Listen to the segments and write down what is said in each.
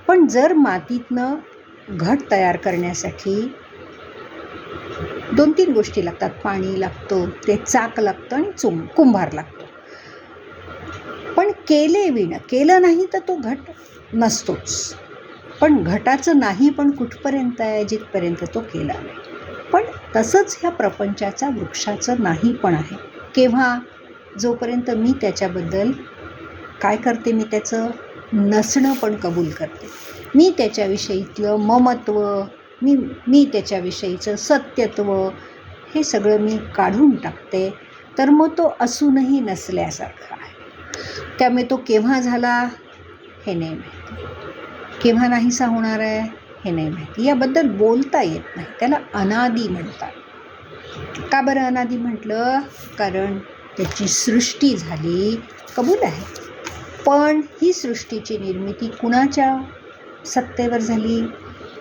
पण जर मातीतनं घट तयार करण्यासाठी 2-3 गोष्टी लागतात. पाणी लागतं, ते चाक लागतं आणि कुंभार लागतो. पण केलं नाही तर तो घट नसतोच. पण घटाचं नाही पण कुठपर्यंत आहे, जिथपर्यंत तो केला नाही. पण तसंच ह्या प्रपंचाचा, वृक्षाचं नाही पण आहे. केव्हा? जोपर्यंत मी त्याच्याबद्दल काय करते, मी त्याचं नसणं पण कबूल करते. मी त्याच्याविषयीतलं ममत्व, मी त्याच्याविषयीचं सत्यत्व हे सगळं मी काढून टाकते. तर मग तो असूनही नसल्यासारखा आहे. त्यामुळे तो केव्हा झाला हे नाही माहिती, केव्हा नाहीसा होणार आहे हे नाही माहिती. याबद्दल बोलता येत नाही. त्याला अनादी म्हणतात. का बरं अनादी म्हटलं? कारण त्याची सृष्टी झाली, कबूल आहे. पण ही सृष्टीची निर्मिती कुणाच्या सत्तेवर झाली?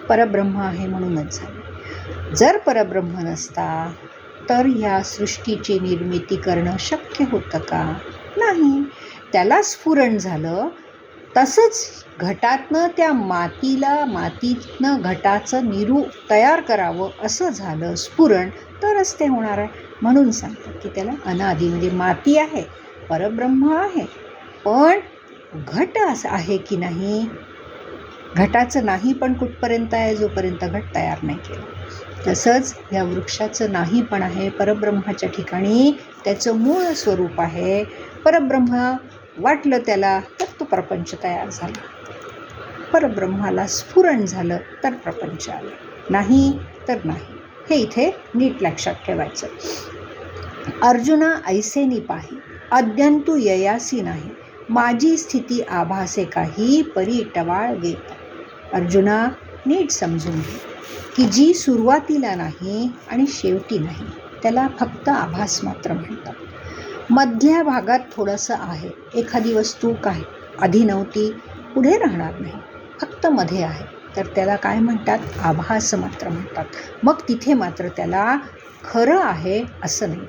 परब्रह्म आहे म्हणूनच झाली. जर परब्रह्म नसता तर ह्या सृष्टीची निर्मिती करणं शक्य होतं का? नाही. त्याला स्फुरण झालं. तसंच घटातनं त्या मातीतनं घटाचं निरूप तयार करावं असं झालं स्फुरण, तरच ते होणार आहे. म्हणून सांगतात की त्याला अनादी, म्हणजे माती आहे, परब्रह्म आहे, पण घट असं आहे की नाही? घटाचं नाही पण कुठपर्यंत आहे? जोपर्यंत घट तयार नाही केलं. तसंच ह्या वृक्षाचं नाही पण आहे. परब्रह्माच्या ठिकाणी त्याचं मूळ स्वरूप आहे. परब्रह्म वाटलं त्याला तर तो प्रपंच तयार झाला. परब्रह्माला स्फुरण झालं तर प्रपंच आलं, नाही तर नाही. हे इथे नीट लक्षात ठेवायचं. अर्जुना ऐसेनी पाही, अद्यंतु ययासी नाही, माझी स्थिती आभासे काही, परी टवाळ गेत. अर्जुना नीट समजून घे की जी सुरुवातीला नाही आणि शेवटी नाही, त्याला फक्त आभास मात्र म्हणतात. मधल्या भागात थोडंसं आहे. एखादी वस्तू काय आधी नव्हती, पुढे राहणार नाही, फक्त मध्ये आहे, तर त्याला काय म्हणतात? आभास मात्र म्हणतात. मग तिथे मात्र त्याला खरं आहे असं नाही.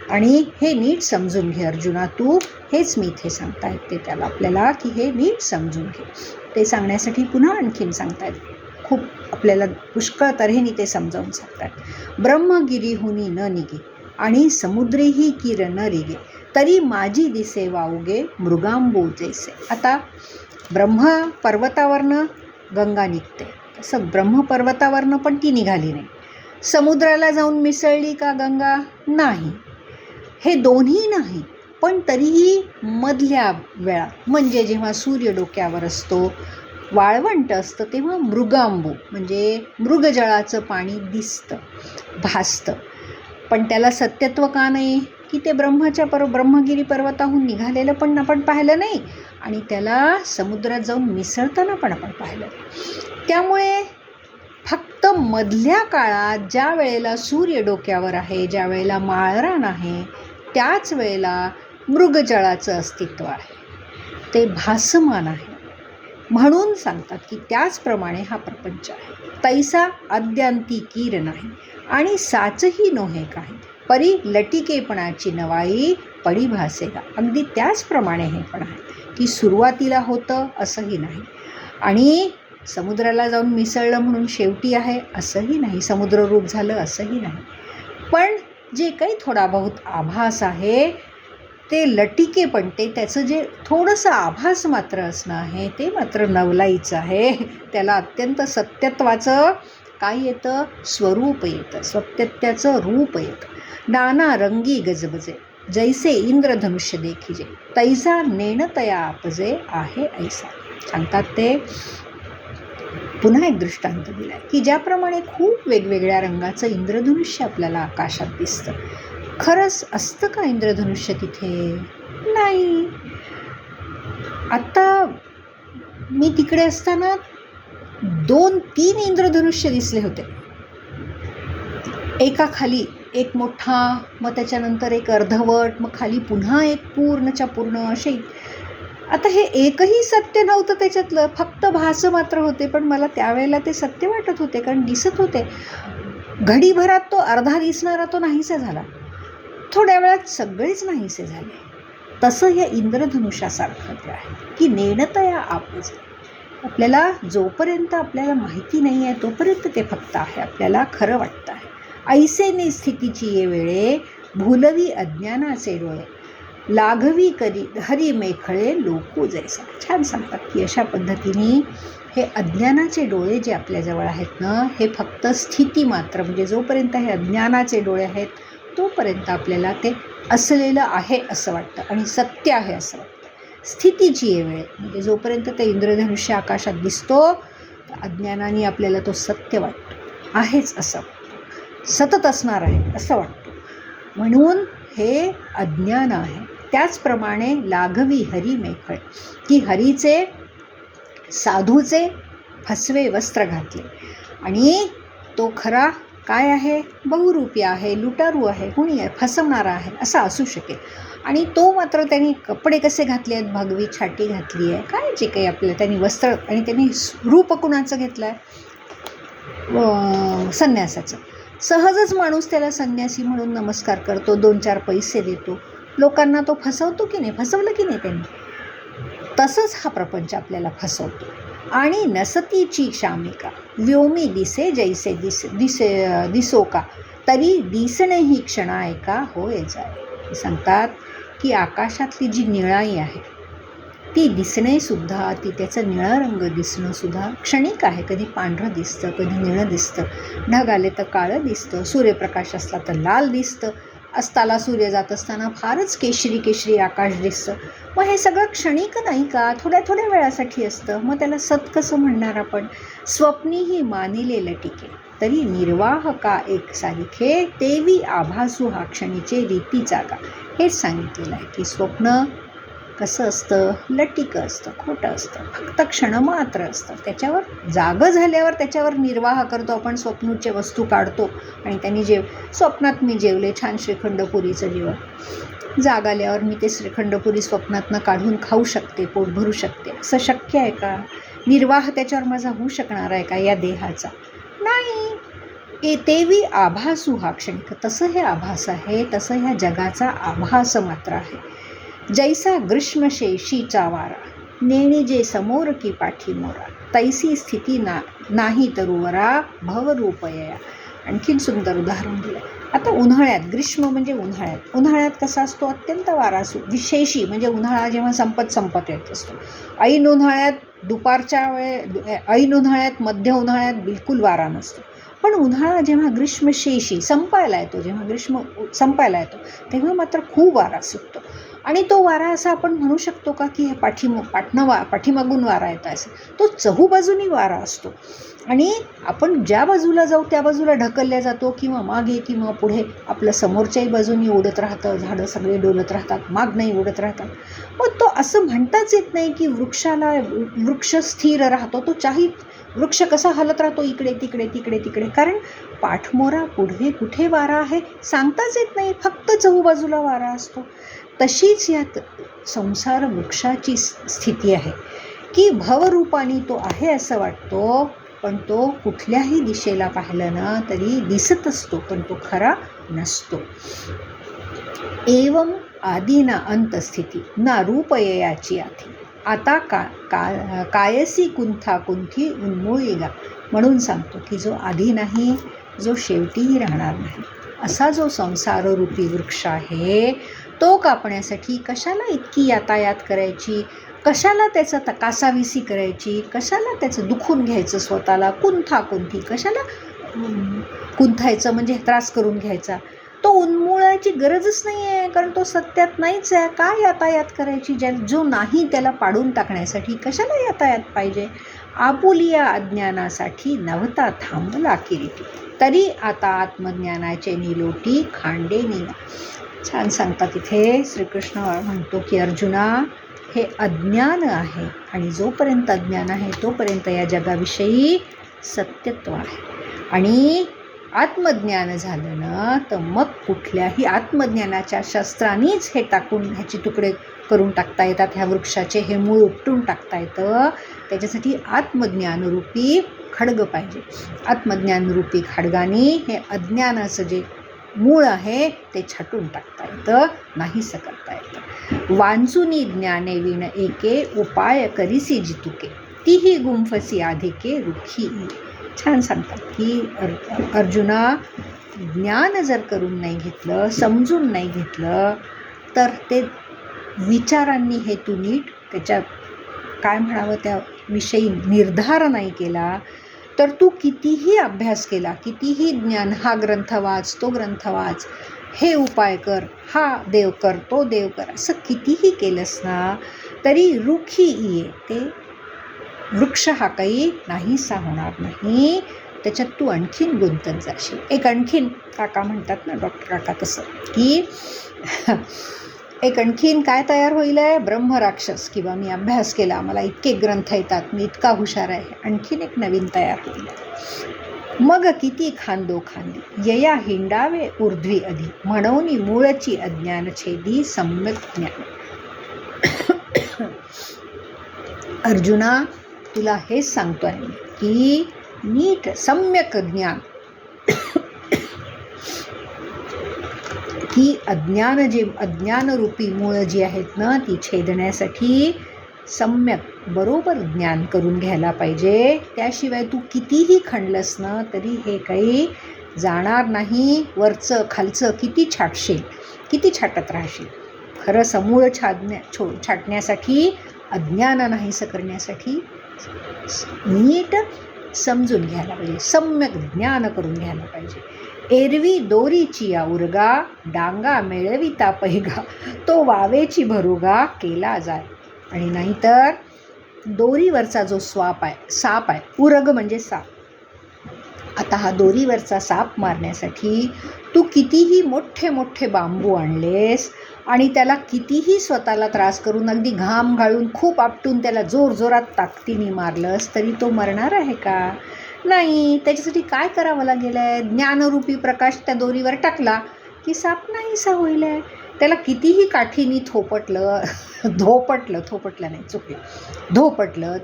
आणि हे नीट समजून घे अर्जुना तू. हेच मी इथे सांगता येते त्याला आपल्याला की हे नीट समजून घे. ते सांगण्यासाठी पुन्हा आणखीन सांगतायत. खूप आपल्याला पुष्कळ तऱ्हेने ते समजावून सांगतात. ब्रह्मगिरीहुनी न निगे आणि समुद्रेही किर न रिगे, तरी माझी दिसे वावगे मृगांबू जैसे. आता ब्रह्म पर्वतावरनं गंगा निघते, तसं ब्रह्मपर्वतावरनं पण ती निघाली नाही. समुद्राला जाऊन मिसळली का गंगा? नाही. हे दोन्ही नाही, पण तरीही मधल्या वेळात, म्हणजे जेव्हा सूर्य डोक्यावर असतो, वाळवंट असतं, तेव्हा मृगांबू म्हणजे मृगजळाचं पाणी दिसतं, भासतं. पण त्याला सत्यत्व का नाही? की ते ब्रह्मगिरी पर्वताहून निघालेलं पण आपण पाहिलं नाही आणि त्याला समुद्रात जाऊन मिसळताना पण आपण पाहिलं नाही. त्यामुळे फक्त मधल्या काळात ज्या वेळेला सूर्य डोक्यावर आहे, ज्या वेळेला माळरान आहे, त्याच वेळेला मृगजळाचं अस्तित्व आहे, ते भासमान आहे. म्हणून सांगतात की त्याचप्रमाणे हा प्रपंच आहे. तैसा अद्यांती कीर नाही आणि साचही नोहे काही, परी लटिकेपणाची नवाई पडी भासेगा. अगदी त्याचप्रमाणे हे पण आहे की सुरुवातीला होतं असंही नाही आणि समुद्राला जाऊन मिसळलं म्हणून शेवटी आहे असंही नाही, समुद्ररूप झालं असंही नाही. पण जे काही थोडा बहुत आभास आहे ते लटिके, पण त्याचं जे थोडंसं आभास मात्र असणं आहे ते मात्र नवलाईचं आहे. त्याला अत्यंत सत्यत्वाचं काय येतं? स्वरूप येतं, सत्यत्याचं रूप येतं. नाना रंगी गजबजे जैसे इंद्रधनुष्य देखिजे, तैसा नेणतया आपजे आहे ऐसा. सांगतात ते पुन्हा एक दृष्टांत दिला की ज्याप्रमाणे खूप वेगवेगळ्या रंगाचं इंद्रधनुष्य आपल्याला आकाशात दिसतं, खरंच असतं का इंद्रधनुष्य तिथे? नाही. आत्ता मी तिकडे असताना 2-3 इंद्रधनुष्य दिसले होते. एका खाली एक मोठा, मग त्याच्यानंतर एक अर्धवट, मग खाली पुन्हा एक पूर्णच्या पूर्ण असे. आता हे एकही सत्य नव्हतं त्याच्यातलं, फक्त भास मात्र होते. पण मला त्यावेळेला ते सत्य वाटत होते कारण दिसत होते. घडीभरात तो अर्धा दिसणारा तो नाहीसा झाला, थोड्या वेळात सगळेच नाहीसे झाले. तसं या इंद्रधनुष्यासारखं ते आहे की नेणतया आपज. आपल्याला जोपर्यंत आपल्याला माहिती नाही आहे तोपर्यंत ते फक्त आहे, आपल्याला खरं वाटतं आहे. ऐसेने स्थितीची ये वेळे भुलवी अज्ञानाचे डोळे, लाघवी करी हरी मेखळे लोकू जैसा. छान सांगतात की अशा पद्धतीने हे अज्ञानाचे डोळे जे आपल्याजवळ आहेत ना, हे फक्त स्थिती मात्र, म्हणजे जोपर्यंत हे अज्ञानाचे डोळे आहेत तोपर्यंत आपल्याला ते असलेलं आहे असं वाटतं आणि सत्य आहे असं वाटतं. स्थितीची ये वेळ म्हणजे जोपर्यंत ते इंद्रधनुष्य आकाशात दिसतो अज्ञानाने आपल्याला तो सत्य वाटतो, आहेच असं वाटतं, सतत असणार आहे असं वाटतं, म्हणून हे अज्ञान आहे. त्याचप्रमाणे लाघवी हरी मेखळ, की हरीचे साधूचे फसवे वस्त्र घातले आणि तो खरा काय आहे, बहुरूपी आहे, लुटारू आहे, कुणी आहे, फसवणारा आहे असा असू शकेल. आणि तो मात्र त्यांनी कपडे कसे घातले आहेत, भगवी छाटी घातली आहे, काय जे काही आपल्याला त्यांनी वस्त्र, आणि त्यांनी रूप कुणाचं घेतलं आहे, संन्यासाचं. सहजच माणूस त्याला संन्यासी म्हणून नमस्कार करतो, 2-4 पैसे देतो, लोकांना तो फसवतो की नाही, फसवलं की नाही त्यांनी. तसंच हा प्रपंच आपल्याला फसवतो. आणि नसतीची शामिका व्योमी दिसे जैसे दिसो का, तरी दिसणे ही क्षणा एका होय जाय. सांगतात की आकाशातली जी निळाई आहे ती दिसणेसुद्धा, ती त्याचं निळा रंग दिसणंसुद्धा क्षणिक आहे. कधी पांढरं दिसतं, कधी निळं दिसतं, ढग आले तर काळं दिसतं, सूर्यप्रकाश असला तर लाल दिसतं, अस्ताला सूर्य जात असताना फारच केशरी केशरी आकाश दिसतं. मग हे सगळं क्षणिक नाही का, थोड्या थोड्या वेळासाठी असतं. मग त्याला सत कसं म्हणणार आपण. स्वप्नीही मानिले लटिके, तरी निर्वाह का एक सारिखे, तेवी आभासू हा क्षणीचे रीती जागा. हेच सांगितलेलं आहे की स्वप्न कसं असतं, लटिकं असतं, खोटं असतं, फक्त क्षणमात्र असतं. त्याच्यावर जागं झाल्यावर त्याच्यावर निर्वाह करतो आपण, स्वप्नूचे वस्तू काढतो आणि त्यांनी स्वप्नात मी जेवले छान श्रीखंडपुरीचं जेवण, जाग आल्यावर मी ते श्रीखंडपुरी स्वप्नातनं काढून खाऊ शकते, पोट भरू शकते, असं शक्य आहे का. निर्वाह त्याच्यावर माझा होऊ शकणार आहे का या देहाचा, नाही. तेवी आभासू हा क्षणिक, तसं हे आभास आहे, तसं ह्या जगाचा आभास मात्र आहे. जैसा ग्रीष्मशेषीचा वारा, नेणे जे समोर की पाठी मोरा, तैसी स्थिती नाही तरुवरा भवरूपया. आणखीन सुंदर उदाहरण दिलं. आता उन्हाळ्यात, ग्रीष्म म्हणजे उन्हाळ्यात कसा असतो, अत्यंत वारा असतो. विशेषी म्हणजे उन्हाळा जेव्हा संपत येत असतो, ऐन उन्हाळ्यात दुपारच्या ऐन उन्हाळ्यात, मध्य उन्हाळ्यात बिलकुल वारा नसतो. पण उन्हाळा जेव्हा ग्रीष्मशेषी संपायला येतो, जेव्हा ग्रीष्म संपायला येतो तेव्हा मात्र खूप वारा सुटतो. आणि तो वारा असा आपण म्हणू शकतो का की पाठीमागून वारा येतो असं, तो चहूबाजूनी वारा असतो आणि आपण ज्या बाजूला जाऊ त्या बाजूला ढकलल्या जातो, किंवा मागे किंवा पुढे आपलं समोरच्याही बाजूनी उडत राहतं, झाडं सगळे डोलत राहतात, मागनंही उडत राहतात. मग तो असं म्हणताच येत नाही की वृक्ष स्थिर राहतो, तो वृक्ष कसा हलत राहतो इकडे तिकडे, कारण पाठमोरा पुढे कुठे वारा आहे सांगताच येत नाही, फक्त चहूबाजूला वारा असतो. तशीच यात संसार वृक्षाची स्थिती आहे की भवरूपाने तो आहे असं वाटतो, पण तो कुठल्याही दिशेला पाहिलं ना तरी दिसत असतो, पण तो खरा नसतो. एवं आदिना अंतस्थिती ना रूपययाची आधी, आता कायसी कुंथी उन्मूळीगा. म्हणून सांगतो की जो आधी नाही, जो शेवटीही राहणार नाही, असा जो संसाररूपी वृक्ष आहे तो कापण्यासाठी कशाला इतकी यातायात करायची, कशाला त्याचं कासाविसी करायची, कशाला त्याचं दुखून घ्यायचं स्वतःला, कुंथी कशाला कुंथायचं म्हणजे त्रास करून घ्यायचा. तो उन्मूळाची गरजच नाही आहे, कारण तो सत्यात नाहीच आहे. काय यातायात करायची, जो नाही त्याला पाडून टाकण्यासाठी कशाला यातायात पाहिजे. आपुलिया अज्ञानासाठी नव्हता थांबला किरीटी, तरी आता आत्मज्ञानाचे निलोटी खांडे निना. छान सांगतात इथे श्रीकृष्ण म्हणतो की अर्जुना, हे अज्ञान आहे आणि जोपर्यंत अज्ञान आहे तोपर्यंत या जगाविषयी सत्यत्व आहे. आणि आत्मज्ञान झालं ना तर मग कुठल्याही आत्मज्ञानाच्या शस्त्रांनीच हे टाकून ह्याचे तुकडे करून टाकता येतात, ह्या वृक्षाचे हे मूळ उपटून टाकता येतं. त्याच्यासाठी आत्मज्ञानरूपी खड्ग पाहिजे. आत्मज्ञानरूपी खड्गाने हे अज्ञानाचं जे मूळ आहे ते छाटून टाकता येतं, नाहीसं करता येतं. वांचुनी ज्ञाने विण एके उपाय करिसी जितुके तीही गुंफसी आधिके रुखी. छान सांगतात की अर्जुना, ज्ञान जर करून नाही घेतलं, समजून नाही घेतलं, तर ते विचारांनी हे तू नीट त्याच्यात काय म्हणावं त्याविषयी निर्धार नाही केला, तर तू कितीही अभ्यास केला, कितीही ज्ञान, हा ग्रंथ वाच, तो ग्रंथ वाच, हे उपाय कर, हा देव कर, तो देव कर, असं कितीही केलंस ना तरी रुखी ये, ते वृक्ष हा काही नाहीसा होणार नाही. त्याच्यात तू आणखीन गुंतत जाशील. एक आणखीन काका म्हणतात ना, डॉक्टर काका, तसं की एक आणखीन काय तयार होईल आहे, ब्रह्मराक्षस, किंवा मी अभ्यास केला, मला इतके ग्रंथ येतात, मी इतका हुशार आहे, आणखीन एक नवीन तयार होईल. मग किती खांदो खांदी यया हिंडावे ऊर्ध्वी अधि म्हणून मूळची अज्ञान छेदी सम्यक ज्ञान. अर्जुना, तुला हेच सांगतोय मी की नीट सम्यक ज्ञान, की अज्ञानरूपी मूळ जी आहेत ना, ती छेदण्यासाठी सम्यक बरोबर ज्ञान करून घ्यायला पाहिजे. त्याशिवाय तू कितीही खणलंस ना तरी हे काही जाणार नाही. वरचं खालचं किती छाटशील, किती छाटत राहशील. खरं समूळ छाटण्यासाठी, अज्ञान नाहीसं करण्यासाठी नीट समजून घ्यायला पाहिजे, सम्यक ज्ञान करून घ्यायला पाहिजे. एरवी दोरीची या उरगा डांगा मिळविता पैगा तो वावेची भरुगा केला जाय. आणि नाहीतर दोरीवरचा जो साप आहे, उरग म्हणजे साप. आता हा दोरीवरचा साप मारण्यासाठी तू कितीही मोठे मोठे बांबू आणलेस आणि त्याला कितीही स्वतःला त्रास करून, अगदी घाम गाळून, खूप आपटून त्याला जोरजोरात ताकदीने मारलंस तरी तो मरणार आहे का? नाही. त्याच्यासाठी काय करावं लागेल आहे, ज्ञानरूपी प्रकाश त्या दोरीवर टाकला की साप नाहीसा होईल आहे. त्याला कितीही काठीनी थोपटलं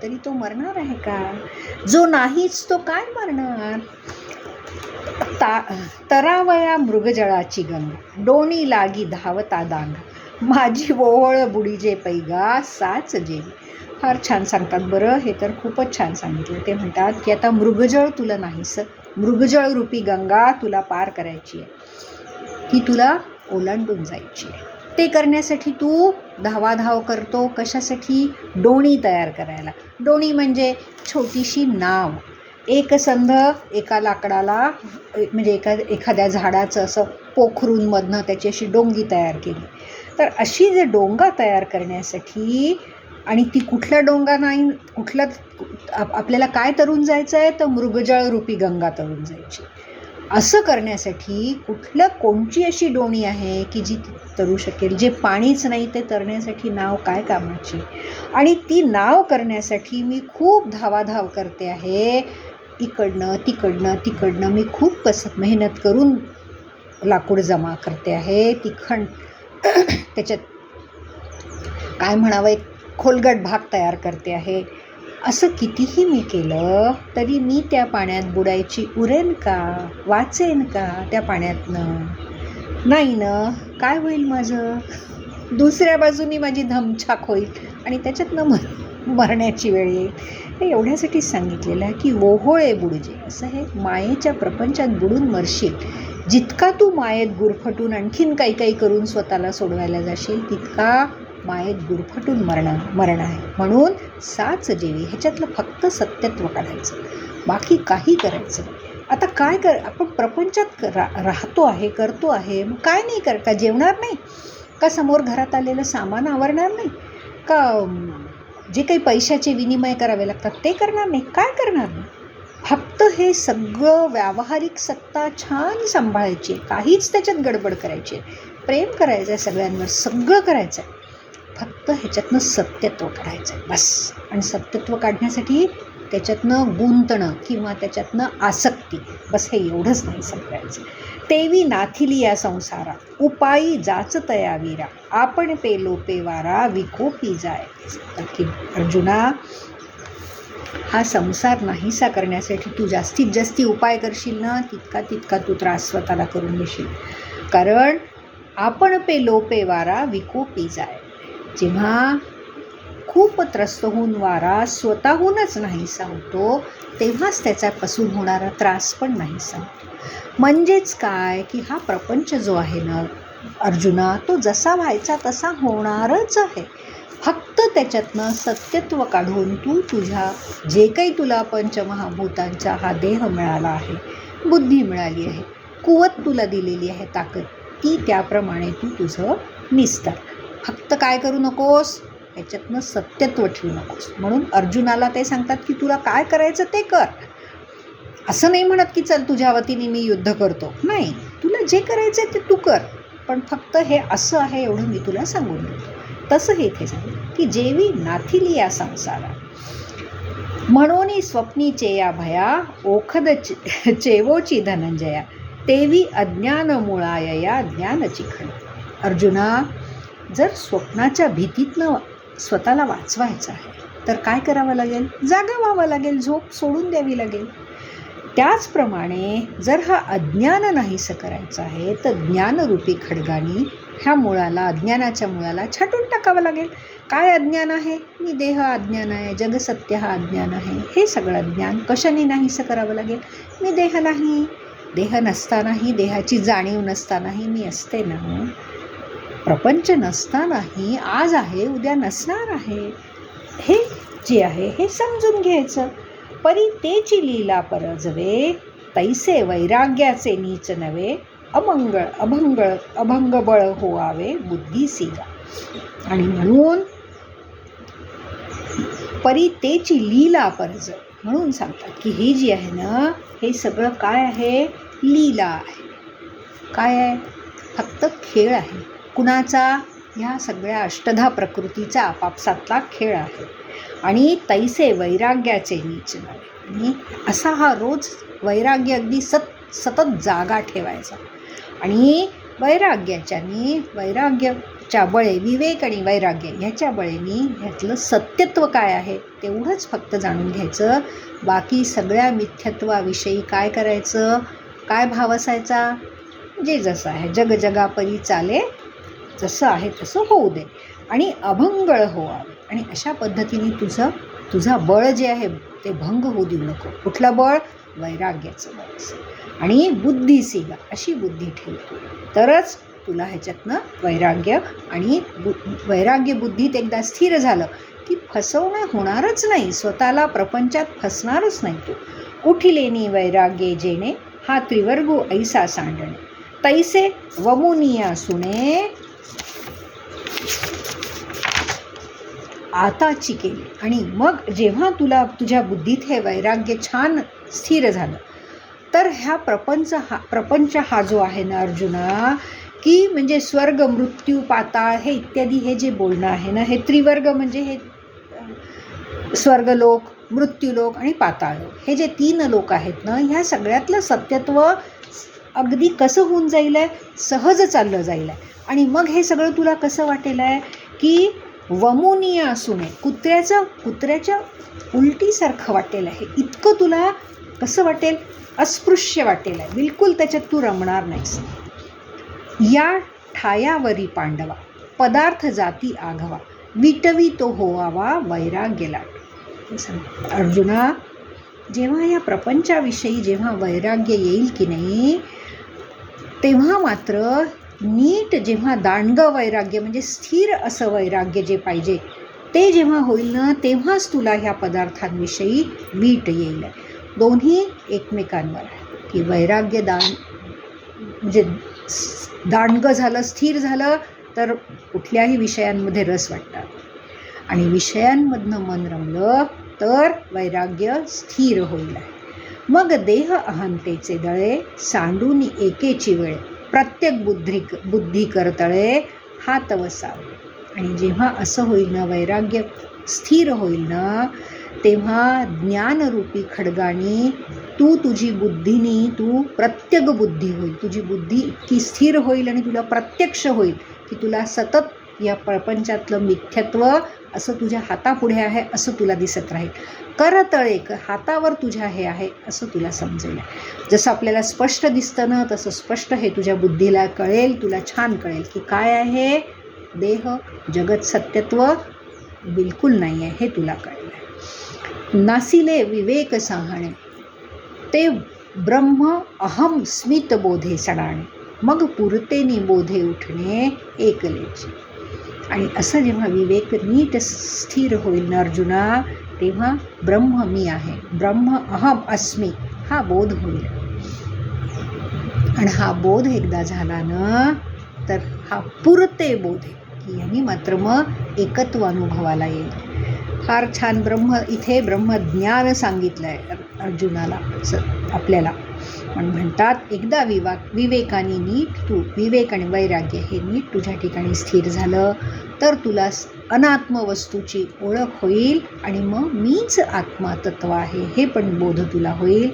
तरी तो मरणार आहे का? जो नाहीच तो काय मरणार? तरावया मृगजळाची गंगा डोणी लागी धावता दांगा माझी ओहळ बुडीजे पैगा साच जेवी. फार छान सांगतात बरं, हे तर खूपच छान सांगितलं. ते म्हणतात की आता मृगजळ तुला नाहीस, मृगजळ रूपी गंगा तुला पार करायची आहे, ती तुला ओलांडून जायची आहे. ते करण्यासाठी तू धावाधाव करतो. कशासाठी? डोणी तयार करायला. डोणी म्हणजे छोटीशी नाव. एक संध एका लाकडाला, म्हणजे एखाद्या झाडाचं असं पोखरून मधनं त्याची अशी डोंगी तयार केली. तर अशी जे डोंगा तयार करण्यासाठी, आणि ती कुठला डोंगा नाही, आपल्याला काय तरून जायचं आहे, तर मृगजळ रूपी गंगा तरून जायची. असं करण्यासाठी कोणची अशी डोणी आहे की जी तरू शकेल? जे पाणीच नाही ते तरण्यासाठी नाव काय कामाची? आणि ती नाव करण्यासाठी मी खूप धावाधाव करते आहे, इकडनं तिकडनं मी खूप कसत मेहनत करून लाकूड जमा करते आहे. त्याच्यात काय म्हणावं, एक खोलगट भाग तयार करते आहे. असं कितीही मी केलं तरी मी त्या पाण्यात बुडायची उरेन का, वाचेन का त्या पाण्यातनं? नाही ना. काय होईल माझं? दुसऱ्या बाजूनी माझी धमछाक होईल आणि त्याच्यातनं मरण्याची वेळ येईल. हे एवढ्यासाठीच सांगितलेलं आहे की ओहोळे बुडजे, असं हे मायेच्या प्रपंचात बुडून मरशील. जितका तू मायेत गुरफटून आणखीन काही करून स्वतःला सोडवायला जाशील, तितका मायेत गुरफटून मरण आहे. म्हणून साच जेवी, ह्याच्यातलं फक्त सत्यत्व काढायचं, बाकी काही करायचं. आता काय आपण प्रपंचात राहतो आहे, करतो आहे, मग काय नाही का जेवणार नाही का? समोर घरात आलेलं सामान आवरणार नाही का? जे काही पैशाचे विनिमय करावे लागतात ते करणार नाही? काय करणार नाही? फक्त हे सगळं व्यावहारिक सत्ता छान सांभाळायची आहे, काहीच त्याच्यात गडबड करायची आहे, प्रेम करायचं आहे सगळ्यांवर, सगळं करायचं आहे. फक्त ह्याच्यातनं सत्यत्व काढायचं आहे बस. आणि सत्यत्व काढण्यासाठी त्याच्यातनं गुंतणं किंवा त्याच्यातनं आसक्ती, बस हे एवढंच नाही समजायचं. तेवी नाथिली या संसारा उपायी जाच तया वीरा आपण पेलो पेवारा विकोपी जाय. की अर्जुना, हा संसार नाहीसा करण्यासाठी तू जास्तीत जास्ती उपाय करशील ना, तितका तू त्रास स्वतःला करून घेशील. कारण आपण पेलो पेवारा विकोपी जाय, जेव्हा खूप त्रस्त होऊन वारा स्वतःहूनच नाहीसा होतो, तेव्हाच त्याच्यापासून होणारा त्रास पण नाहीसा होतो. म्हणजेच काय की हा प्रपंच जो आहे ना अर्जुना, तो जसा व्हायचा तसा होणारच आहे. फक्त त्याच्यातनं सत्यत्व काढून तू तुझ्या जे काही तुला पंचमहाभूतांचा हा देह मिळाला आहे, बुद्धी मिळाली आहे, कुवत तुला दिलेली आहे, ताकद, ती त्याप्रमाणे तू तुझं निस्तार. फक्त काय करू नकोस, याच्यातनं सत्यत्व ठेवू नकोस. म्हणून अर्जुनाला ते सांगतात की तुला काय करायचं ते कर. असं नाही म्हणत की चल तुझ्या वतीने मी युद्ध करतो, नाही, तुला जे करायचं ते तू कर, पण फक्त हे असं आहे एवढं मी तुला सांगून देतो. तसं हे इथे सांगितलं की जेवी नाथिली या संसारा, म्हणून स्वप्नीचे या भया, ओखद चेवोची धनंजया, तेवी अज्ञान मुळाय या ज्ञानची खण. अर्जुना, जर स्वप्नाच्या भीतीतनं स्वतःला वाचवायचं आहे तर काय करावं लागेल, जागा व्हावं लागेल, झोप सोडून द्यावी लागेल. त्याचप्रमाणे जर हा अज्ञान नाहीसं करायचं आहे तर ज्ञानरूपी खड्गाने ह्या मुळाला, अज्ञानाच्या मुळाला छाटून टाकावं लागेल. काय अज्ञान आहे, मी देह अज्ञान आहे, जगसत्य हा अज्ञान आहे, हे सगळं ज्ञान कशाने नाहीसं करावं लागेल. मी देह नाही, देह नसतानाही, देहाची जाणीव नसतानाही मी असते ना, प्रपंच नसतानाही आज आहे उद्या नसणार आहे, हे जे आहे हे समजून घ्यायचं. परी तेची लीला परजवे, तैसे वैराग्याचे नीच नवे, अभंग बळ होवावे बुद्धी सीगा. आणि म्हणून परी तेची लीला परज म्हणून सांगतात की हे जी आहे ना, हे सगळं काय आहे, लीला आहे. काय आहे, फक्त खेळ आहे. कुणाचा, ह्या सगळ्या अष्टधा प्रकृतीचा आपापसातला खेळ आहे. आणि तैसे वैराग्याचे नीच नवे, आणि असा हा रोज वैराग्य अगदी सतत जागा ठेवायचा. आणि वैराग्याच्या बळे, विवेक आणि वैराग्य ह्याच्या बळेनी ह्यातलं सत्यत्व काय आहे तेवढंच फक्त जाणून घ्यायचं. बाकी सगळ्या मिथ्यत्वाविषयी काय करायचं, काय भाव असायचा, जे जसं आहे जग जगापरी चाले, जसं आहे तसं होऊ दे, आणि अभंगळ होवावे. आणि अशा पद्धतीने तुझा बळ जे आहे ते भंग होऊ देऊ नको. कुठलं बळ, वैराग्याचं बळ. आणि बुद्धी सीगा, अशी बुद्धी ठेवतो तरच तुला ह्याच्यातनं वैराग्य, आणि वैराग्य बुद्धीत एकदा स्थिर झालं की फसवणं होणारच नाही, स्वतःला प्रपंचात फसणारच नाही तू. उठिलेनी वैराग्ये जेणे, हा त्रिवर्गो ऐसा सांडणे, तैसे वमुनिया सुणे, आताची केली. आणि मग जेव्हा तुला तुझ्या बुद्धीत हे वैराग्य छान स्थिर झालं तर ह्या प्रपंच हा जो आहे ना अर्जुना, की म्हणजे स्वर्ग, मृत्यू, पाताळ हे इत्यादी हे जे बोलणं आहे ना, हे त्रिवर्ग म्हणजे हे स्वर्गलोक, मृत्यूलोक आणि पाताळलोक, हे जे 3 लोक आहेत ना, ह्या सगळ्यातलं सत्यत्व अगदी कसं होऊन जाईल आहे, सहज चाललं जाईल आहे. आणि मग हे सगळं तुला कसं वाटेल आहे की वमुनिया सुने, कुत्र्याच्या उलटीसारखं वाटेल आहे. इतकं तुला कसं वाटेल, अस्पृश्य वाटेल आहे, बिलकुल त्याच्यात तू रमणार नाहीस. या ठायावरी पांडवा, पदार्थ जाती आघवा, विटवी तो होवावा वैराग्य लाट. अर्जुना, जेव्हा या प्रपंचाविषयी जेव्हा वैराग्य येईल की नाही, तेव्हा मात्र नीट, जेव्हा दांडगं वैराग्य म्हणजे स्थिर असं वैराग्य जे पाहिजे ते जेव्हा होईल ना, तेव्हाच तुला ह्या पदार्थांविषयी वीट येईल. दोन्ही एकमेकांवर आहे की वैराग्य म्हणजे दांडगं झालं, स्थिर झालं तर कुठल्याही विषयांमध्ये रस वाटतात, आणि विषयांमधनं मन रमलं तर वैराग्य स्थिर होईल. मग देह अहंतेचे दळे, सांडून एकेची वेळ, प्रत्येक बुद्धी करतळे, हात वसावे. आणि जेव्हा असं होईल ना, वैराग्य स्थिर होईल ना, तेव्हा ज्ञानरूपी खड्गाने तुझी बुद्धीनी प्रत्येक बुद्धी होईल, तुझी बुद्धी इतकी स्थिर होईल आणि तुला प्रत्यक्ष होईल की तुला सतत या प्रपंचातलं मिथ्यत्व असं तुझ्या हातापुढे आहे असं तुला दिसत राहील. करतळे, हातावर तुझ्या हे आहे असं तुला समजेल. जसं आपल्याला स्पष्ट दिसतं ना, तसं स्पष्ट हे तुझ्या बुद्धीला कळेल, तुला छान कळेल की काय आहे, देह जगत सत्यत्व बिलकुल नाही आहे हे तुला कळलं आहे. नासिले विवेक साहणे ते ब्रह्म अहम स्मित बोधे सडाणे मग पुरतेनी बोधे उठणे एकलेची. आणि असं जेव्हा विवेक नीट स्थिर होईल ना अर्जुना, तेव्हा ब्रह्म मी आहे, ब्रह्म अहम अस्मी हा बोध होईल. आणि हा बोध एकदा झाला ना तर हा पुरते बोध आहे की यांनी मात्र मग एकत्व अनुभवाला येईल. फार छान इथे ब्रह्मज्ञान सांगितलं आहे अर्जुनाला आपल्याला. पण म्हणतात एकदा विवेकाने नीट तू विवेक आणि वैराग्य हे नीट तुझ्या ठिकाणी स्थिर झालं तर तुला अनात्म वस्तूची ओळख होईल आणि मग मीच आत्मा तत्व आहे हे पण बोध तुला होईल.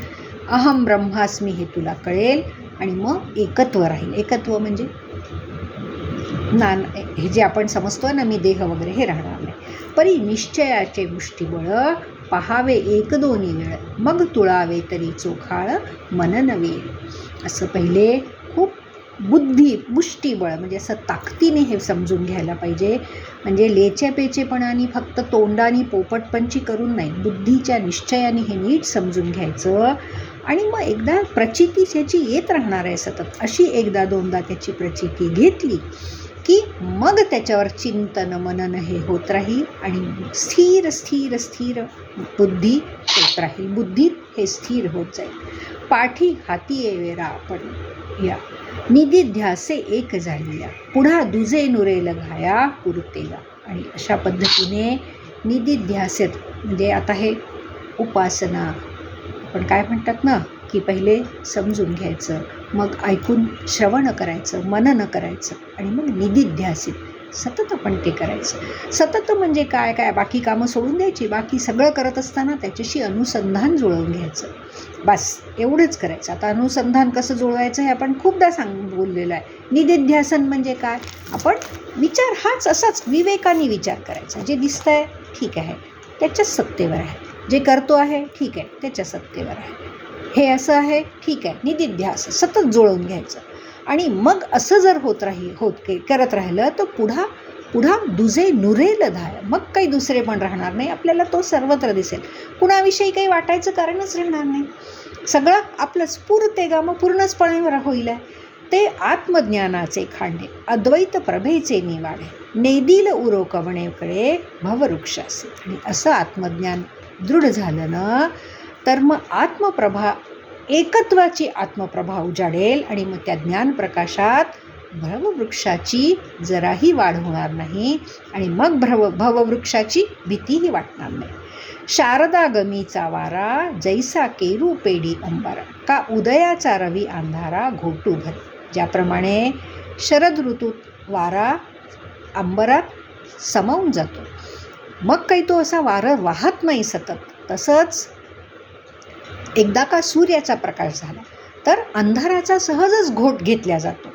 अहम ब्रह्मास्मी हे तुला कळेल आणि मग एकत्व राहील. एकत्व म्हणजे हे जे आपण समजतो ना मी देह वगैरे हे राहणार नाही. परी निश्चयाचे मुष्टिबळ पहावे एक दोन्ही वेळ मग तुळावे तरी चोखाळ मन नवे. असं पहिले खूप मुष्टिबळ म्हणजे असं ताकदीने हे समजून घ्यायला पाहिजे. म्हणजे लेच्यापेचेपणाने फक्त तोंडाने पोपटपंची करून नाही, बुद्धीच्या निश्चयाने हे नीट समजून घ्यायचं. आणि मग एकदा प्रचिती त्याची येत राहणार आहे सतत. अशी एकदा दोनदा त्याची प्रचिती घेतली की मग त्याच्यावर चिंतन मनन हे होत राहील आणि स्थिर स्थिर स्थिर बुद्धी होत राहील. बुद्धीत हे स्थिर होत जाईल. पाठी हाती येवेरा आपण या निधिध्यासे एक झालिया पुढा दुजे नुरेल घाया पुरतेला. आणि अशा पद्धतीने निधिध्यासेत म्हणजे आता हे उपासना आपण काय म्हणतात ना की पहिले समजून घ्यायचं, मग ऐकून श्रवण करायचं, मनन करायचं आणि मग निधिध्यासित सतत आपण ते करायचं. सतत म्हणजे काय काय बाकी कामं सोडून द्यायची, बाकी सगळं करत असताना त्याच्याशी अनुसंधान जुळवून घ्यायचं. बस एवढंच करायचं. आता अनुसंधान कसं जुळवायचं हे आपण खूपदा बोललेलं आहे. निधिध्यासन म्हणजे काय, आपण विचार हाच असाच विवेकाने विचार करायचा. जे दिसतं आहे ठीक आहे त्याच्याच सत्तेवर आहे, जे करतो आहे ठीक आहे त्याच्या सत्तेवर आहे, हे असं आहे ठीक आहे, निधिध्यास सतत जुळवून घ्यायचं. आणि मग असं जर करत राहिलं तर पुढा दुजे नुरेल धाय मग काही दुसरे पण राहणार नाही. आपल्याला तो सर्वत्र दिसेल. कुणाविषयी काही वाटायचं कारणच राहणार नाही. सगळं आपलं स्फुरते मग पूर्णचपणे होईल. ते आत्मज्ञानाचे खांडे अद्वैत प्रभेचे निवाडे नेदिल उरो कवणेकडे भववृक्षासे. आणि असं आत्मज्ञान दृढ झालं ना तर मग एकत्वाची आत्मप्रभा उजाडेल आणि मग त्या ज्ञानप्रकाशात भववृक्षाची जराही वाढ होणार नाही आणि मग भववृक्षाची भीतीही वाटणार नाही. शारदा गमीचा वारा जैसा केरू पेडी अंबारा का उदयाचा रवी अंधारा घोटू भर. ज्याप्रमाणे शरद ऋतूत वारा अंबरात समावून जातो, मग काही तो असा वारा वाहत नाही सतत, तसंच एकदा का सूर्याचा प्रकाश झाला तर अंधाराचा सहजच घोट घेतला जातो.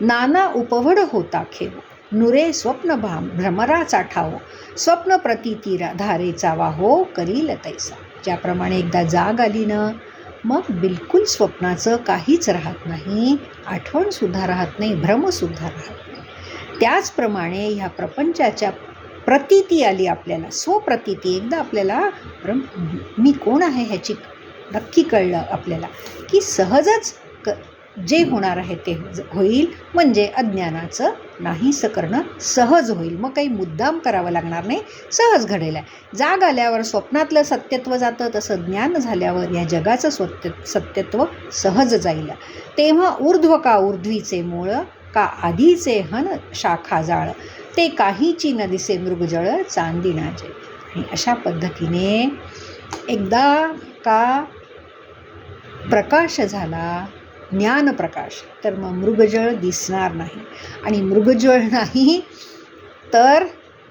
नाना उपवड होता खेळ नुरे स्वप्न भ्रमराचा ठावो स्वप्न प्रतीती धारेचा वाहो करील तैसा. ज्याप्रमाणे एकदा जाग आली ना मग बिलकुल स्वप्नाचं काहीच राहत नाही, आठवणसुद्धा राहत नाही, भ्रमसुद्धा राहत नाही. त्याचप्रमाणे ह्या प्रपंचाच्या प्रतीती आली आपल्याला, स्वप्रतीती. एकदा आपल्याला मी कोण आहे ह्याची नक्की कळलं आपल्याला की सहजच जे होणार आहे ते होईल. म्हणजे अज्ञानाचं नाहीसं करणं सहज होईल. मग काही मुद्दाम करावं लागणार नाही, सहज घडेल. जाग आल्यावर स्वप्नातलं सत्यत्व जातं, तसं ज्ञान झाल्यावर या जगाचं सत्यत्व सहज जाईल. तेव्हा ऊर्ध्व का ऊर्ध्वीचे मूळ का आधीचे हन शाखा जाळ ते काहीची न दिसे मृगजळ चांदिनाचे. आणि अशा पद्धतीने एकदा का प्रकाश झाला ज्ञानप्रकाश तर मग मृगजळ दिसणार नाही. आणि मृगजळ नाही तर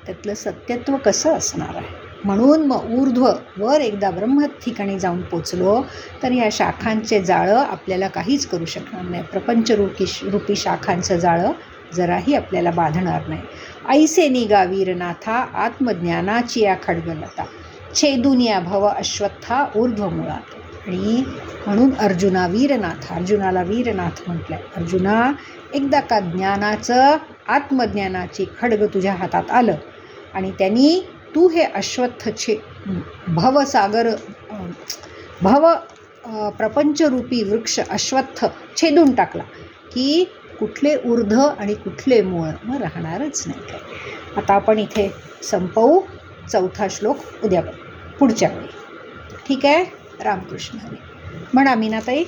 त्यातलं सत्यत्व कसं असणार आहे. म्हणून मग ऊर्ध्व वर एकदा ब्रह्म ठिकाणी जाऊन पोचलो तर ह्या शाखांचे जाळं आपल्याला काहीच करू शकणार नाही. प्रपंच रूपी शाखांचं जाळं जराही आपल्याला बाधणार नाही. ऐसे निगा वीरनाथा आत्मज्ञानाची या खडगलता छेदुनिया भव अश्वत्था ऊर्ध्व मुळात. आणि म्हणून अर्जुनाला वीरनाथ म्हटलं आहे. अर्जुना एकदा का ज्ञानाचं, आत्मज्ञानाची खड्ग तुझ्या हातात आलं आणि त्यांनी तू हे अश्वत्थचे भवसागर प्रपंचरूपी वृक्ष अश्वत्थ छेदून टाकला की कुठले ऊर्ध्व आणि कुठले मूळ मग राहणारच नाही काय. आता आपण इथे संपवू. 4था श्लोक उद्या पुढच्या वेळी. ठीक आहे. रामकृष्ण हरी. म्हणा मीनाताई.